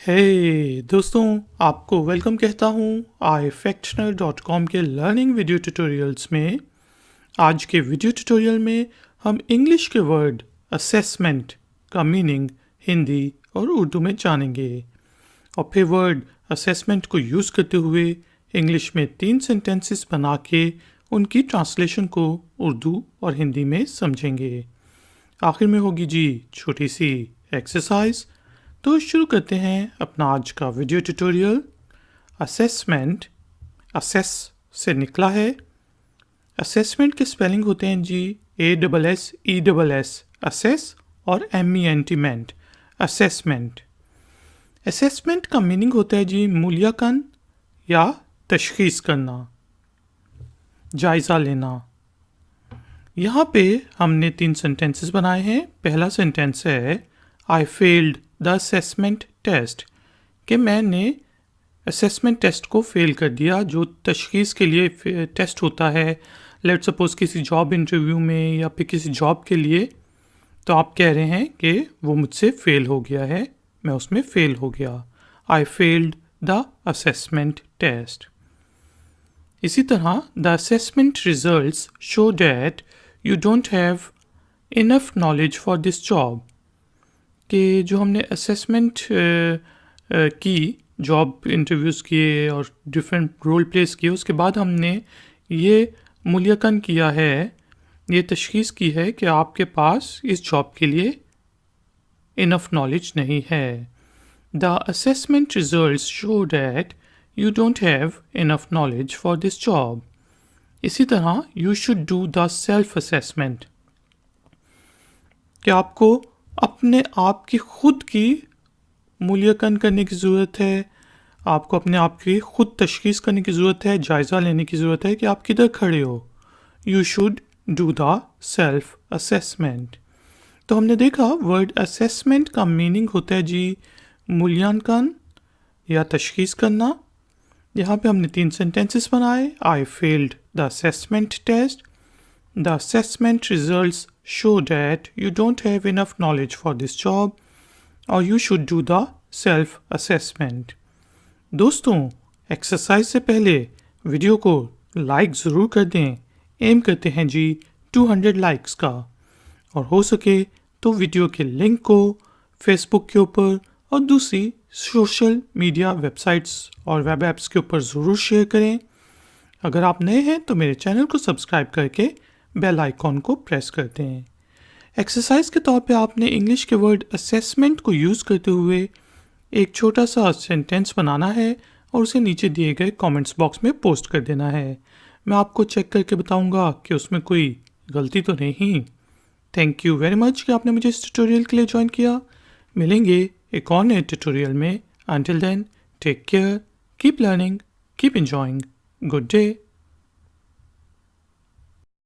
दोस्तों, आपको वेलकम कहता हूँ iFactioner.com के लर्निंग वीडियो ट्यूटोरियल्स में। आज के वीडियो ट्यूटोरियल में हम इंग्लिश के वर्ड असेसमेंट का मीनिंग हिंदी और उर्दू में जानेंगे और फिर वर्ड असेसमेंट को यूज़ करते हुए इंग्लिश में 3 सेंटेंसेस बना के उनकी ट्रांसलेशन को उर्दू और हिंदी में समझेंगे। आखिर में होगी जी छोटी सी एक्सरसाइज। तो शुरू करते हैं अपना आज का वीडियो ट्यूटोरियल। असेसमेंट, असेस से निकला है। असेसमेंट के स्पेलिंग होते हैं जी ASSESS, असेस और MENT, असेसमेंट। असेसमेंट का मीनिंग होता है जी मूल्यांकन या तशखीस करना, जायज़ा लेना। यहाँ पे हमने 3 सेंटेंसेस बनाए हैं। पहला सेंटेंस है I failed the assessment test, कि मैंने असेसमेंट टेस्ट को फेल कर दिया, जो तशखीस के लिए टेस्ट होता है। लेट्स सपोज किसी जॉब इंटरव्यू में या फिर किसी जॉब के लिए, तो आप कह रहे हैं कि वो मुझसे फेल हो गया है, मैं उसमें फेल हो गया। I failed the assessment test. इसी तरह the assessment results show that you don't have enough knowledge for this job, कि जो हमने असेसमेंट की, जॉब इंटरव्यूज़ किए और डिफरेंट रोल प्लेस किए, उसके बाद हमने ये मूल्यांकन किया है, ये तशखीस की है कि आपके पास इस जॉब के लिए इनफ नॉलेज नहीं है। The assessment results show that you don't have enough knowledge for this job. इसी तरह you should do the self assessment, कि आपको अपने आप की खुद की मूल्यांकन करने की ज़रूरत है। आपको अपने आप की खुद तशखीस करने की ज़रूरत है, जायज़ा लेने की ज़रूरत है कि आप किधर खड़े हो। You should do the self assessment. तो हमने देखा वर्ड असेसमेंट का मीनिंग होता है जी मूल्यांकन या तशखीस करना। यहाँ पे हमने 3 सेंटेंसेस बनाए। I failed the assessment test, the assessment results show that you don't have enough knowledge for this job, or you should do the self-assessment. दोस्तों, एक्सरसाइज से पहले वीडियो को लाइक ज़रूर कर दें। एम करते हैं जी 200 लाइक्स का, और हो सके तो वीडियो के लिंक को फेसबुक के ऊपर और दूसरी सोशल मीडिया वेबसाइट्स और वेब ऐप्स के ऊपर ज़रूर शेयर करें। अगर आप नए हैं तो मेरे चैनल को सब्सक्राइब करके बेल आइकॉन को प्रेस करते हैं। एक्सरसाइज के तौर पे आपने इंग्लिश के वर्ड असेसमेंट को यूज़ करते हुए एक छोटा सा सेंटेंस बनाना है और उसे नीचे दिए गए कमेंट्स बॉक्स में पोस्ट कर देना है। मैं आपको चेक करके बताऊंगा कि उसमें कोई गलती तो नहीं। थैंक यू वेरी मच कि आपने मुझे इस ट्यूटोरियल के लिए ज्वाइन किया। मिलेंगे एक और नए ट्यूटोरियल में। Until then, take care, keep learning, keep enjoying, good day.